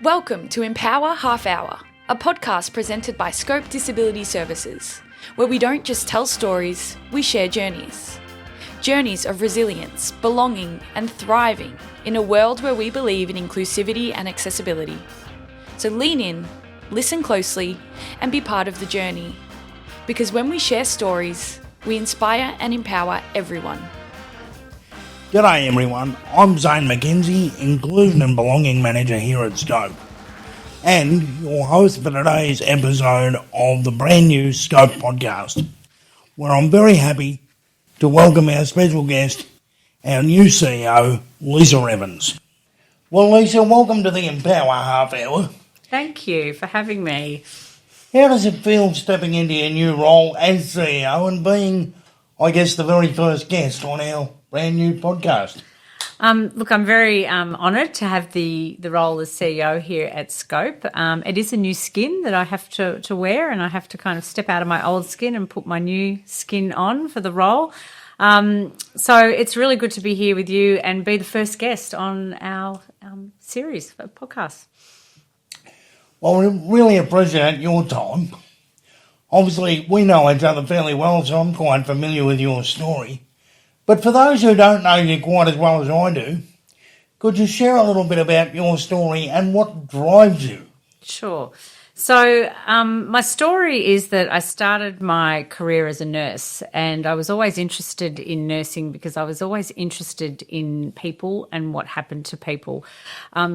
Welcome to Empower Half Hour, a podcast presented by Scope Disability Services, where we don't just tell stories, we share journeys. Journeys of resilience, belonging, and thriving in a world where we believe in inclusivity and accessibility. So lean in, listen closely, and be part of the journey. Because when we share stories, we inspire and empower everyone. G'day everyone, I'm Zane McKenzie, Inclusion and Belonging Manager here at Scope, and your host for today's episode of the brand new Scope podcast, where I'm very happy to welcome our special guest, our new CEO, Lisa Evans. Well, Lisa, welcome to the Empower Half Hour. Thank you for having me. How does it feel stepping into your new role as CEO and being, I guess, the very first guest on our brand new podcast? Look, I'm very honoured to have the role as CEO here at Scope. It is a new skin that I have to wear, and I have to kind of step out of my old skin and put my new skin on for the role. So it's really good to be here with you and be the first guest on our series of podcasts. Well, we really appreciate your time. Obviously, we know each other fairly well, so I'm quite familiar with your story. But for those who don't know you quite as well as I do, could you share a little bit about your story and what drives you? Sure. So my story is that I started my career as a nurse, and I was always interested in nursing because I was always interested in people and what happened to people.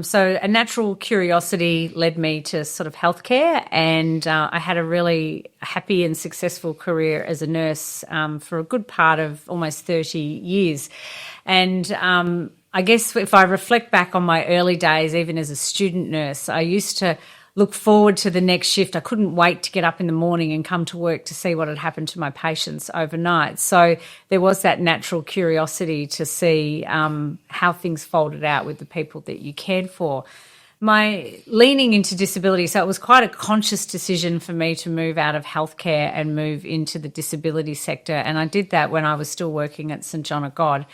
So a natural curiosity led me to sort of healthcare, and I had a really happy and successful career as a nurse for a good part of almost 30 years. And I guess if I reflect back on my early days, even as a student nurse, I used to look forward to the next shift. I couldn't wait to get up in the morning and come to work to see what had happened to my patients overnight. So there was that natural curiosity to see how things folded out with the people that you cared for. My leaning into disability, so it was quite a conscious decision for me to move out of healthcare and move into the disability sector. And I did that when I was still working at St John of God.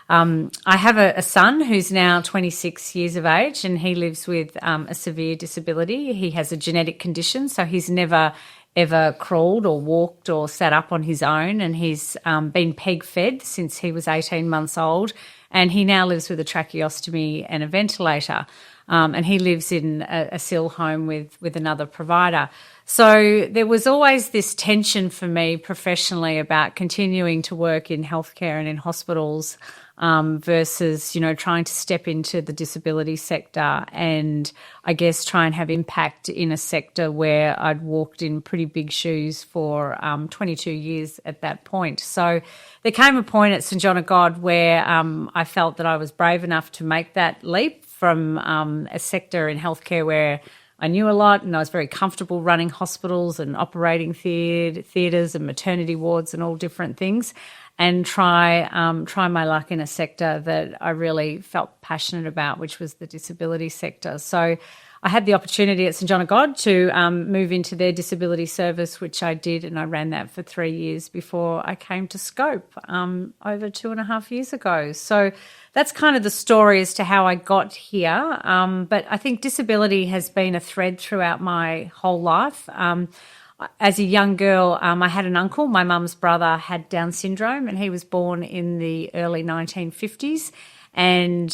I have a son who's now 26 years of age, and he lives with a severe disability. He has a genetic condition, so he's never ever crawled or walked or sat up on his own, and he's been peg-fed since he was 18 months old, and he now lives with a tracheostomy and a ventilator, and he lives in a SIL home with another provider. So there was always this tension for me professionally about continuing to work in healthcare and in hospitals versus, trying to step into the disability sector and I guess try and have impact in a sector where I'd walked in pretty big shoes for 22 years at that point. So there came a point at St John of God where I felt that I was brave enough to make that leap from a sector in healthcare where I knew a lot and I was very comfortable running hospitals and operating theatres and maternity wards and all different things, and try my luck in a sector that I really felt passionate about, which was the disability sector. So I had the opportunity at St John of God to move into their disability service, which I did, and I ran that for 3 years before I came to Scope over 2.5 years ago. So that's kind of the story as to how I got here. But I think disability has been a thread throughout my whole life. As a young girl, I had an uncle. My mum's brother had Down syndrome, and he was born in the early 1950s. And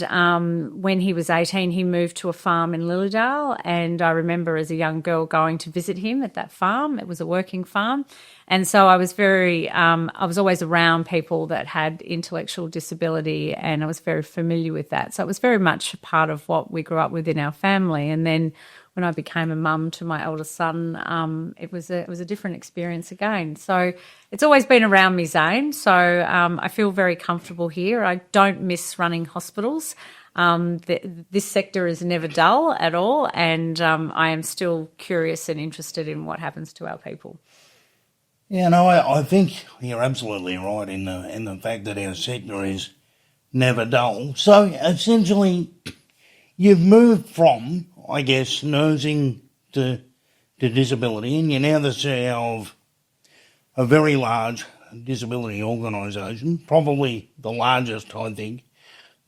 when he was 18, he moved to a farm in Lilydale. And I remember as a young girl going to visit him at that farm. It was a working farm. And so I was I was always around people that had intellectual disability, and I was very familiar with that. So it was very much a part of what we grew up with in our family. And then when I became a mum to my eldest son, it was a different experience again. So it's always been around me, Zane. So I feel very comfortable here. I don't miss running hospitals. This sector is never dull at all, and I am still curious and interested in what happens to our people. Yeah, no, I think you're absolutely right in the fact that our sector is never dull. So essentially, you've moved from, I guess, nursing to disability, and you're now the CEO of a very large disability organisation, probably the largest, I think,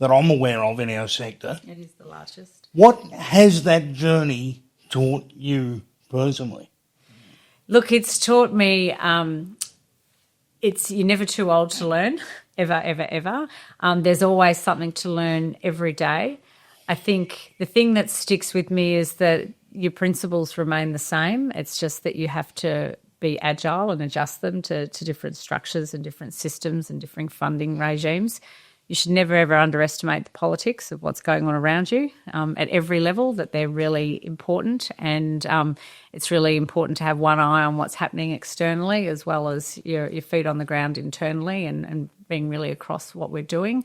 that I'm aware of in our sector. It is the largest. What has that journey taught you personally? Look, it's taught me you're never too old to learn, ever, ever, ever. There's always something to learn every day. I think the thing that sticks with me is that your principles remain the same. It's just that you have to be agile and adjust them to different structures and different systems and different funding regimes. You should never, ever underestimate the politics of what's going on around you at every level, that they're really important. And it's really important to have one eye on what's happening externally as well as your feet on the ground internally and being really across what we're doing.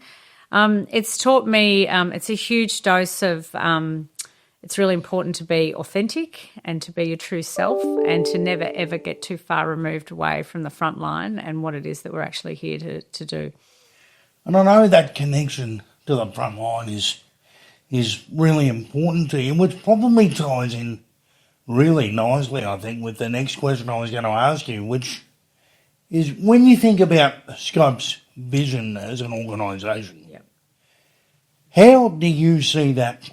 It's taught me it's a huge dose of it's really important to be authentic and to be your true self and to never, ever get too far removed away from the front line and what it is that we're actually here to do. And I know that connection to the front line is really important to you, which probably ties in really nicely, I think, with the next question I was going to ask you, which is when you think about Scope's vision as an organisation, Yep. how do you see that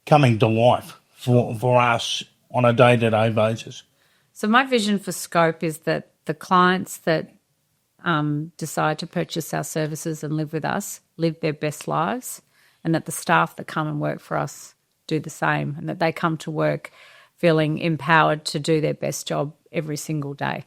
coming to life for us on a day-to-day basis? So my vision for Scope is that the clients that decide to purchase our services and live with us live their best lives, and that the staff that come and work for us do the same, and that they come to work feeling empowered to do their best job every single day.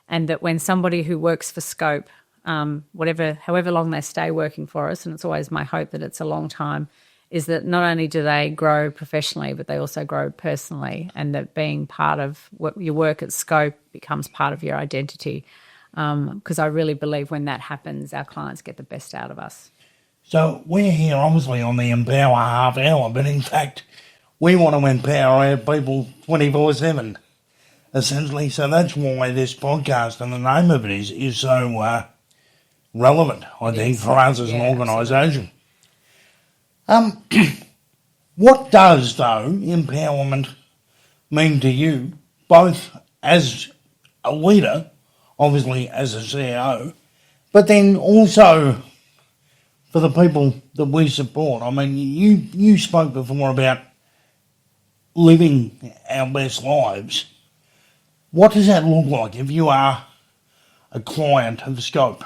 And that when somebody who works for Scope, however long they stay working for us, and it's always my hope that it's a long time, is that not only do they grow professionally, but they also grow personally, and that being part of your work at Scope becomes part of your identity. Because I really believe when that happens, our clients get the best out of us. So we're here obviously on the Empower Half Hour, but in fact we want to empower our people 24/7, essentially. So that's why this podcast and the name of it is so relevant, I think, for us as an organisation. What does, though, empowerment mean to you, both as a leader, obviously as a CEO, but then also for the people that we support? I mean, you spoke before about living our best lives. What does that look like if you are a client of Scope?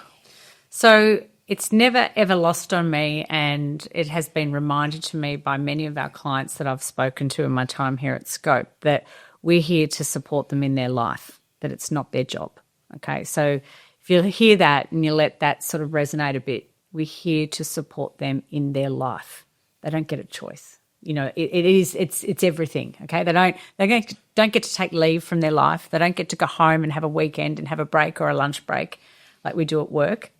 So it's never, ever lost on me, and it has been reminded to me by many of our clients that I've spoken to in my time here at Scope, that we're here to support them in their life, that it's not their job. Okay, so if you hear that and you let that sort of resonate a bit, we're here to support them in their life. They don't get a choice. You know, it's everything. Okay, they don't get to take leave from their life. They don't get to go home and have a weekend and have a break or a lunch break like we do at work.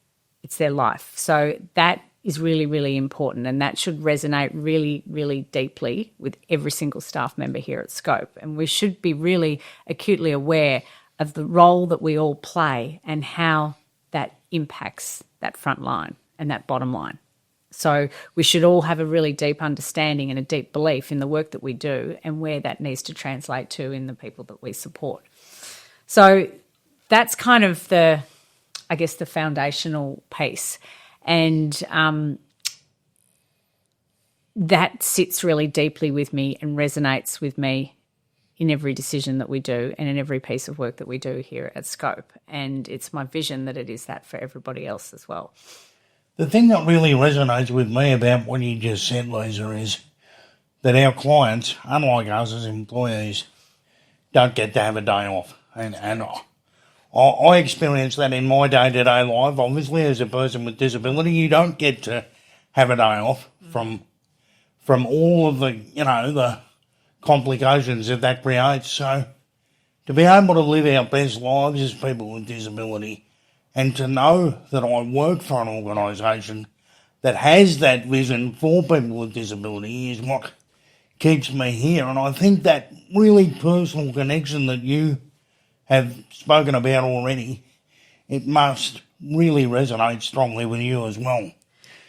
It's their life. So that is really, really important, and that should resonate really, really deeply with every single staff member here at Scope. And we should be really acutely aware of the role that we all play and how that impacts that front line and that bottom line. So we should all have a really deep understanding and a deep belief in the work that we do and where that needs to translate to in the people that we support. So that's kind of the foundational piece. And that sits really deeply with me and resonates with me in every decision that we do and in every piece of work that we do here at Scope. And it's my vision that it is that for everybody else as well. The thing that really resonates with me about what you just said, Lisa, is that our clients, unlike us as employees, don't get to have a day off. And I experience that in my day-to-day life. Obviously, as a person with disability, you don't get to have a day off from all of the complications that creates. So to be able to live our best lives as people with disability, and to know that I work for an organisation that has that vision for people with disability is what keeps me here. And I think that really personal connection that you have spoken about already, it must really resonate strongly with you as well.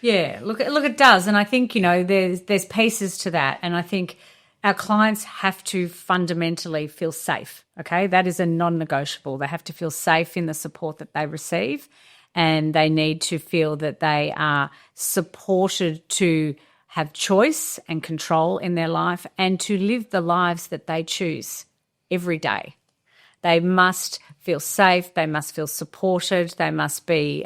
Yeah, look, it does. And I think, there's pieces to that. And I think our clients have to fundamentally feel safe, okay? That is a non-negotiable. They have to feel safe in the support that they receive, and they need to feel that they are supported to have choice and control in their life and to live the lives that they choose every day. They must feel safe. They must feel supported. They must be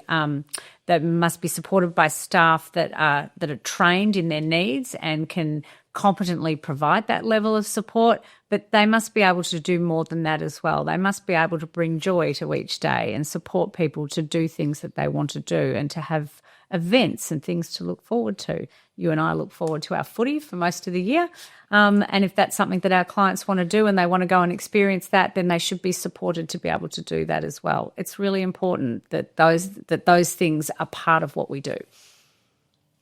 supported by staff that are trained in their needs and can competently provide that level of support. But they must be able to do more than that as well. They must be able to bring joy to each day and support people to do things that they want to do and to have events and things to look forward to. You and I look forward to our footy for most of the year. And if that's something that our clients want to do and they want to go and experience that, then they should be supported to be able to do that as well. It's really important that those things are part of what we do.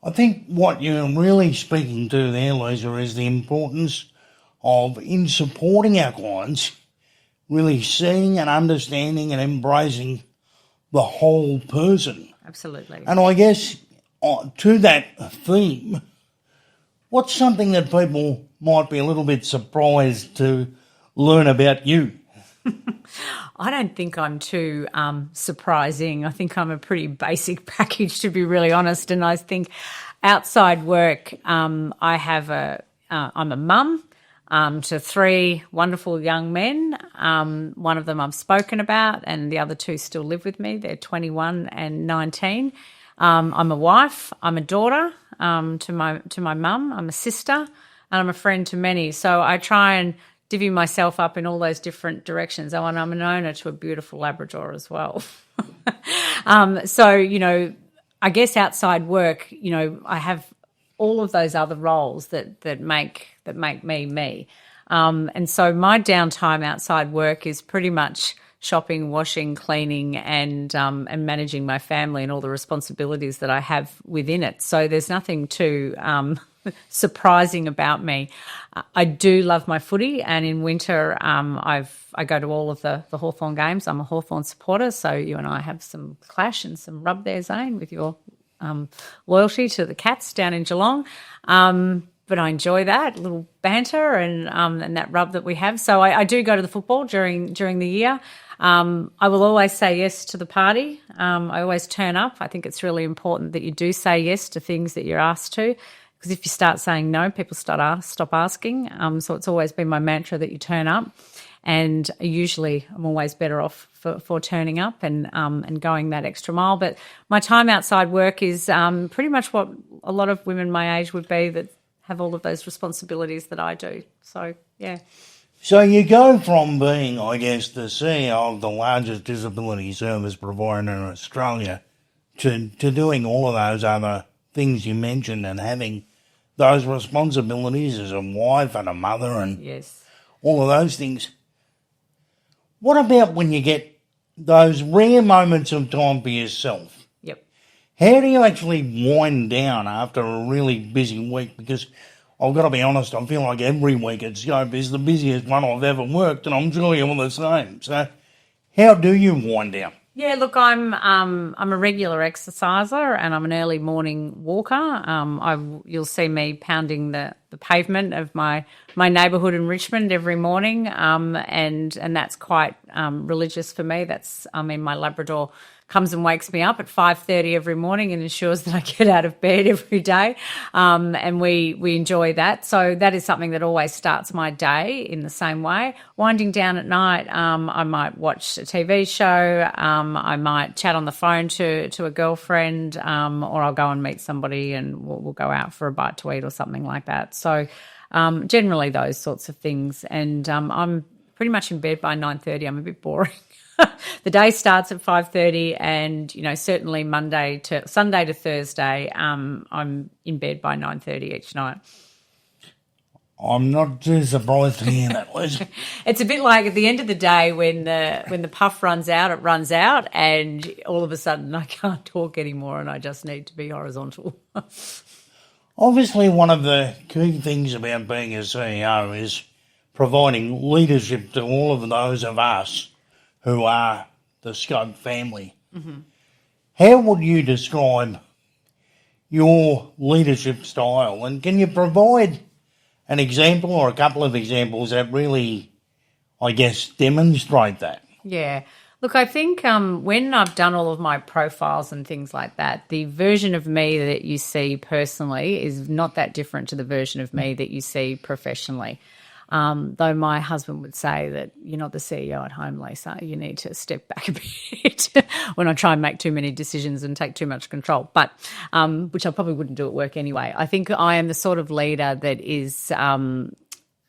I think what you're really speaking to there, Lisa, is the importance of, in supporting our clients, really seeing and understanding and embracing the whole person. Absolutely. And I guess to that theme, what's something that people might be a little bit surprised to learn about you? I don't think I'm too surprising. I think I'm a pretty basic package, to be really honest. And I think outside work, I'm a mum to 3 wonderful young men. One of them I've spoken about, and the other 2 still live with me. They're 21 and 19. I'm a wife. I'm a daughter to my mum. I'm a sister, and I'm a friend to many. So I try and divvy myself up in all those different directions. Oh, and I'm an owner to a beautiful Labrador as well. So, I guess outside work, I have all of those other roles that make me me. And so my downtime outside work is pretty much shopping, washing, cleaning, and managing my family and all the responsibilities that I have within it. So there's nothing too surprising about me. I do love my footy, and in winter I go to all of the Hawthorn games. I'm a Hawthorn supporter, so you and I have some clash and some rub there, Zane, with your loyalty to the Cats down in Geelong. But I enjoy that little banter and that rub that we have. So I do go to the football during the year. I will always say yes to the party. I always turn up. I think it's really important that you do say yes to things that you're asked to, because if you start saying no, people stop asking. So it's always been my mantra that you turn up. And usually I'm always better off for turning up and going that extra mile. But my time outside work is pretty much what a lot of women my age would be that have all of those responsibilities that I do. So, yeah. So you go from being, I guess, the CEO of the largest disability service provider in Australia to doing all of those other things you mentioned and having those responsibilities as a wife and a mother and yes, all of those things. What about when you get those rare moments of time for yourself? Yep. How do you actually wind down after a really busy week? Because I've got to be honest, I feel like every week at Scope is the busiest one I've ever worked, and I'm sure you're all the same. So how do you wind down? Yeah, look, I'm a regular exerciser and I'm an early morning walker. You'll see me pounding the pavement of my neighbourhood in Richmond every morning, and that's quite religious for me. My Labrador comes and wakes me up at 5:30 every morning and ensures that I get out of bed every day, and we enjoy that. So that is something that always starts my day in the same way. Winding down at night, I might watch a TV show, I might chat on the phone to a girlfriend, or I'll go and meet somebody and we'll go out for a bite to eat or something like that. So generally those sorts of things, and I'm pretty much in bed by 9:30. I'm a bit boring. The day starts at 5:30, and certainly Sunday to Thursday, I'm in bed by 9:30 each night. I'm not too surprised to hear that, Liz. It's a bit like at the end of the day when the puff runs out, it runs out, and all of a sudden I can't talk anymore, and I just need to be horizontal. Obviously, one of the key things about being a CEO is providing leadership to all of those of us who are the Scope family. Mm-hmm. How would you describe your leadership style? And can you provide an example or a couple of examples that really, I guess, demonstrate that? Yeah. Look, I think when I've done all of my profiles and things like that, the version of me that you see personally is not that different to the version of me that you see professionally. Though my husband would say that you're not the CEO at home, Lisa, you need to step back a bit when I try and make too many decisions and take too much control, but which I probably wouldn't do at work anyway. I think I am the sort of leader that is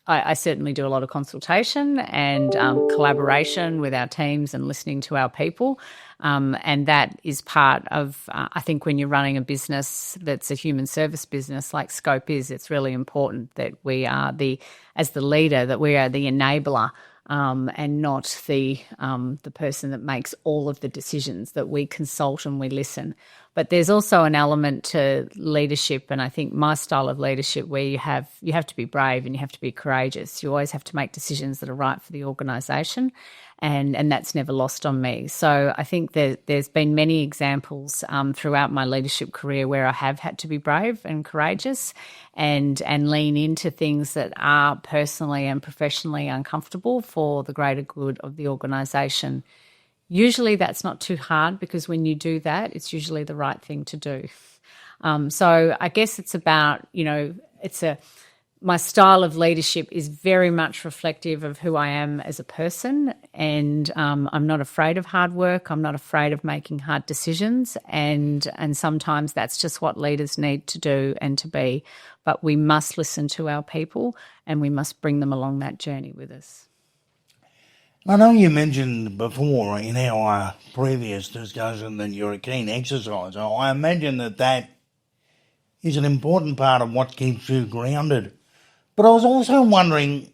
I certainly do a lot of consultation and collaboration with our teams and listening to our people. And that is part of, I think, when you're running a business that's a human service business like Scope is, it's really important that we are as the leader, that we are the enabler and not the person that makes all of the decisions, that we consult and we listen. But there's also an element to leadership, and I think my style of leadership where you have to be brave and you have to be courageous. You always have to make decisions that are right for the organisation, and that's never lost on me. So I think there's been many examples throughout my leadership career where I have had to be brave and courageous and lean into things that are personally and professionally uncomfortable for the greater good of the organisation. Usually that's not too hard because when you do that, it's usually the right thing to do. So I guess it's about, my style of leadership is very much reflective of who I am as a person, and I'm not afraid of hard work. I'm not afraid of making hard decisions, and sometimes that's just what leaders need to do and to be. But we must listen to our people and we must bring them along that journey with us. I know you mentioned before in our previous discussion that you're a keen exerciser. I imagine that is an important part of what keeps you grounded. But I was also wondering,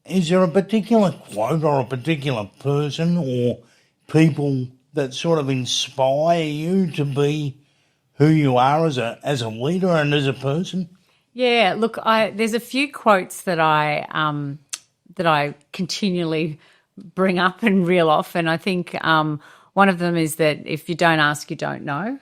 is there a particular quote or a particular person or people that sort of inspire you to be who you are as a leader and as a person? Yeah, look, there's a few quotes that I continually bring up and reel off, and I think one of them is that if you don't ask, you don't know.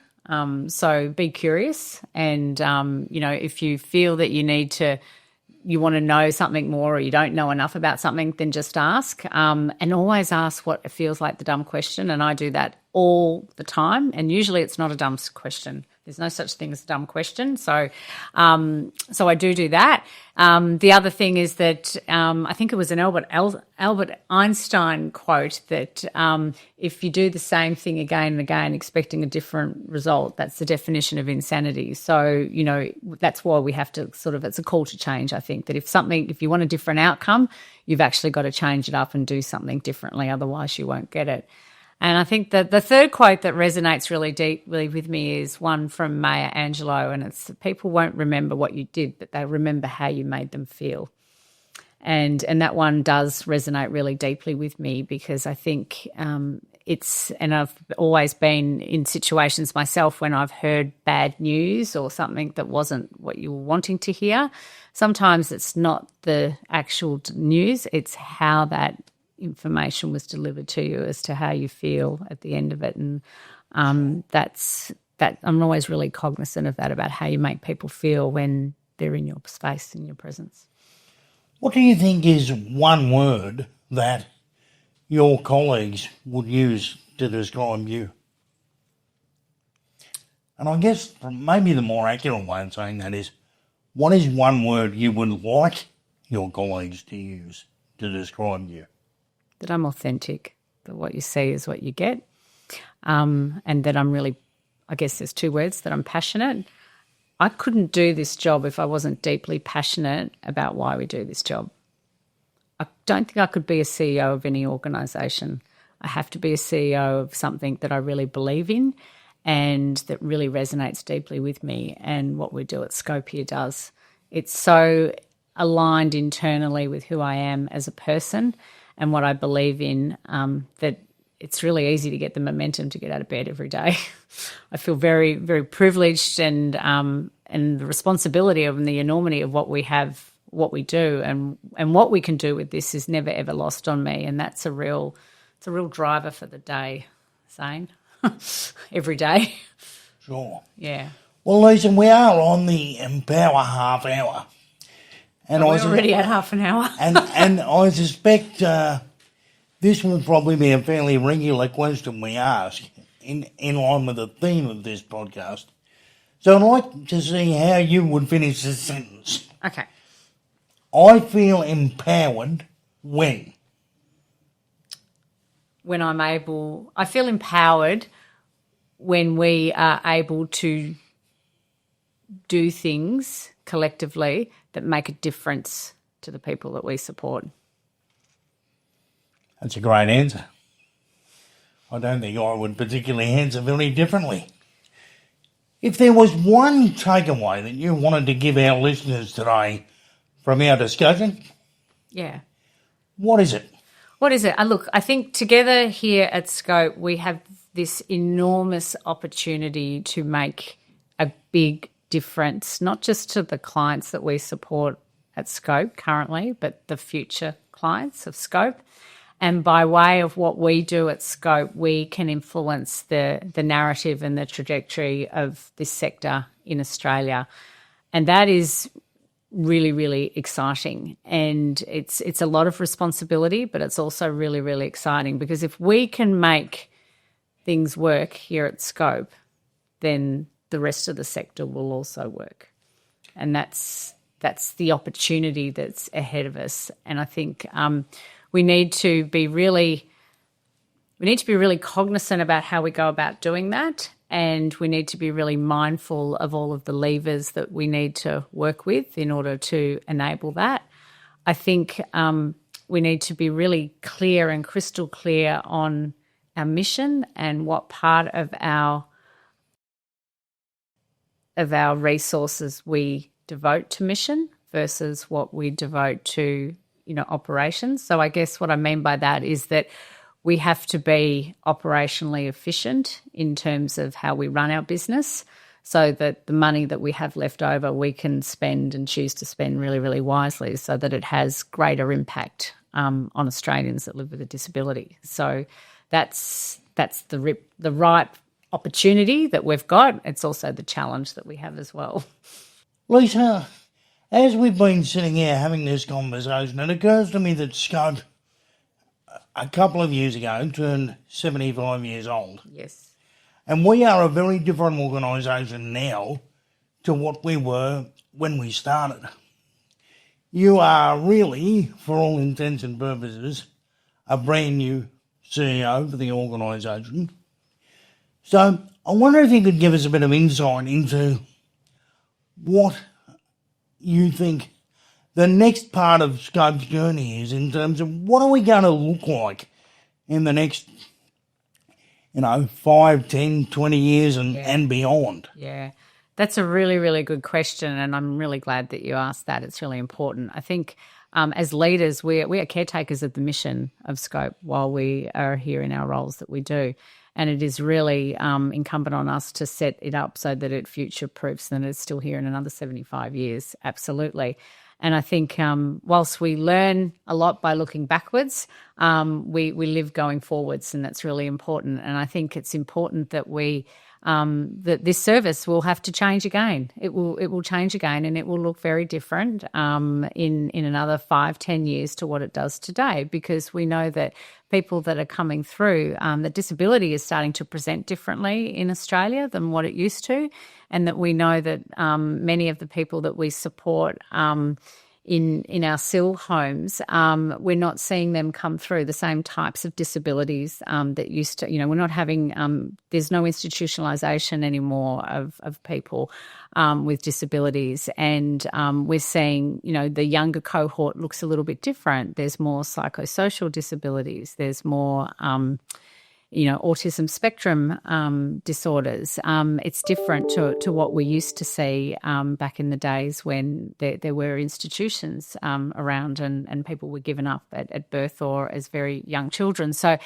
So be curious, and if you feel that you want to know something more or you don't know enough about something, then just ask, and always ask what feels like the dumb question. And I do that all the time, and usually it's not a dumb question. There's no such thing as a dumb question. So I do that. The other thing is that I think it was an Albert Einstein quote that if you do the same thing again and again expecting a different result, that's the definition of insanity. So, that's why we have to it's a call to change. I think that if you want a different outcome, you've actually got to change it up and do something differently. Otherwise you won't get it. And I think that the third quote that resonates really deeply with me is one from Maya Angelou, and it's people won't remember what you did, but they remember how you made them feel. And that one does resonate really deeply with me because I think and I've always been in situations myself when I've heard bad news or something that wasn't what you were wanting to hear. Sometimes it's not the actual news, it's how that information was delivered to you as to how you feel at the end of it. And that's I'm always really cognizant of that, about how you make people feel when they're in your space, in your presence. What do you think is one word that your colleagues would use to describe you? And I guess maybe the more accurate way of saying that is, what is one word you would like your colleagues to use to describe you? That I'm authentic, that what you see is what you get, and that I'm really, I guess there's two words, that I'm passionate. I couldn't do this job if I wasn't deeply passionate about why we do this job. I don't think I could be a CEO of any organisation. I have to be a CEO of something that I really believe in and that really resonates deeply with me, and what we do at Scope here does. It's so aligned internally with who I am as a person and what I believe in, that it's really easy to get the momentum to get out of bed every day. I feel very, very privileged, and the responsibility of and the enormity of what we have, what we do, and what we can do with this is never ever lost on me, and that's a real driver for the day, Zane. Every day. Sure. Yeah. Well, Lisa, we are on the Empower half hour. And we're already at half an hour. and I suspect This will probably be a fairly regular question we ask in line with the theme of this podcast. So I'd like to see how you would finish this sentence. Okay. I feel empowered when? I feel empowered when we are able to do things collectively that make a difference to the people that we support. That's a great answer. I don't think I would particularly answer very differently. If there was one takeaway that you wanted to give our listeners today from our discussion, Yeah. what is it? What is it? Look, I think together here at Scope, we have this enormous opportunity to make a big difference, not just to the clients that we support at Scope currently, but the future clients of Scope. And by way of what we do at Scope, we can influence the narrative and the trajectory of this sector in Australia. And that is really, really exciting. And it's a lot of responsibility, but it's also really, really exciting, because if we can make things work here at Scope, then the rest of the sector will also work. And that's the opportunity that's ahead of us. And I think we need to be really cognizant about how we go about doing that, and we need to be really mindful of all of the levers that we need to work with in order to enable that. I think we need to be really clear and crystal clear on our mission and what part of our resources we devote to mission versus what we devote to operations. So I guess what I mean by that is that we have to be operationally efficient in terms of how we run our business, so that the money that we have left over we can spend and choose to spend really, really wisely, so that it has greater impact on Australians that live with a disability. So that's the right opportunity that we've got. It's also the challenge that we have as well. Lisa, as we've been sitting here having this conversation, it occurs to me that Scope, a couple of years ago, turned 75 years old. Yes. And we are a very different organisation now to what we were when we started. You are really, for all intents and purposes, a brand new CEO for the organisation. So I wonder if you could give us a bit of insight into what you think the next part of Scope's journey is, in terms of what are we going to look like in the next 5, 10, 20 years and beyond. Yeah, that's a really, really good question, and I'm really glad that you asked that. It's really important. I think as leaders, we are caretakers of the mission of Scope while we are here in our roles that we do. And it is really incumbent on us to set it up so that it future-proofs and it's still here in another 75 years, absolutely. And I think whilst we learn a lot by looking backwards, we live going forwards, and that's really important. And I think it's important that that this service will have to change again. It will change again, and it will look very different in another 5-10 years to what it does today, because we know that people that are coming through, that disability is starting to present differently in Australia than what it used to, and that we know that many of the people that we support in our SIL homes, we're not seeing them come through the same types of disabilities that used to, we're not having, there's no institutionalisation anymore of people with disabilities. And we're seeing, the younger cohort looks a little bit different. There's more psychosocial disabilities. There's more autism spectrum disorders. It's different to what we used to see back in the days when there were institutions around and people were given up at birth or as very young children. So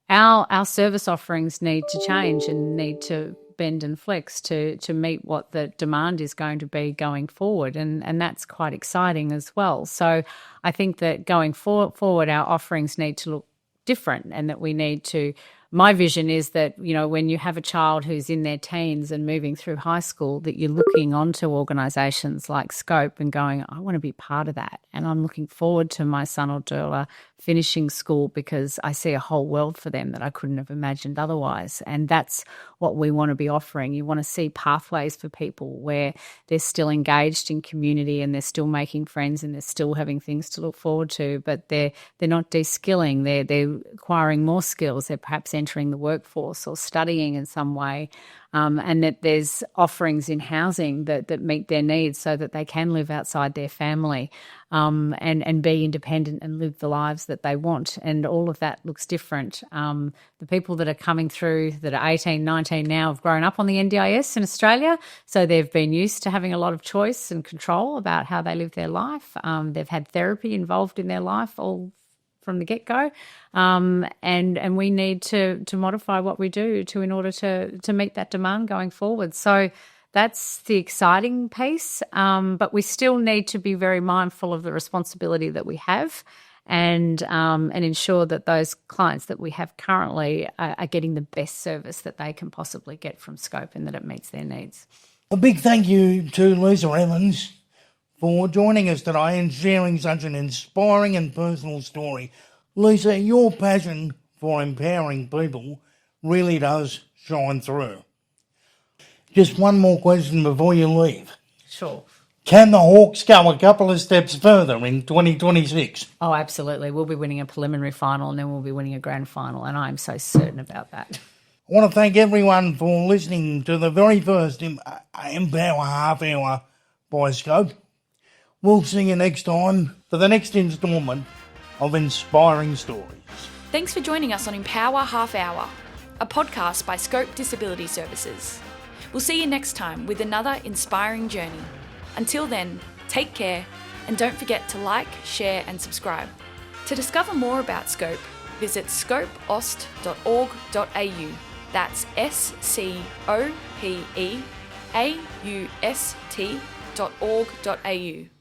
our service offerings need to change and need to bend and flex to meet what the demand is going to be going forward. And that's quite exciting as well. So I think that going forward, our offerings need to look different, and that we need to my vision is that, when you have a child who's in their teens and moving through high school, that you're looking onto organisations like Scope and going, I want to be part of that. And I'm looking forward to my son or daughter finishing school because I see a whole world for them that I couldn't have imagined otherwise. And that's what we want to be offering. You want to see pathways for people where they're still engaged in community and they're still making friends and they're still having things to look forward to, but they're not de-skilling. They're acquiring more skills. They're perhaps entering the workforce or studying in some way, and that there's offerings in housing that meet their needs so that they can live outside their family and be independent and live the lives that they want. And all of that looks different. The people that are coming through that are 18, 19 now have grown up on the NDIS in Australia, so they've been used to having a lot of choice and control about how they live their life. They've had therapy involved in their life all from the get-go, and we need to modify what we do in order to meet that demand going forward. So that's the exciting piece, but we still need to be very mindful of the responsibility that we have and ensure that those clients that we have currently are getting the best service that they can possibly get from Scope and that it meets their needs. A big thank you to Lisa Evans for joining us today and sharing such an inspiring and personal story. Lisa, your passion for empowering people really does shine through. Just one more question before you leave. Sure. Can the Hawks go a couple of steps further in 2026? Oh, absolutely. We'll be winning a preliminary final and then we'll be winning a grand final, and I'm so certain about that. I want to thank everyone for listening to the very first Empower Half Hour by Scope. We'll see you next time for the next instalment of Inspiring Stories. Thanks for joining us on Empower Half Hour, a podcast by Scope Disability Services. We'll see you next time with another inspiring journey. Until then, take care and don't forget to like, share and subscribe. To discover more about Scope, visit scopeaust.org.au. That's scopeaust.org.au.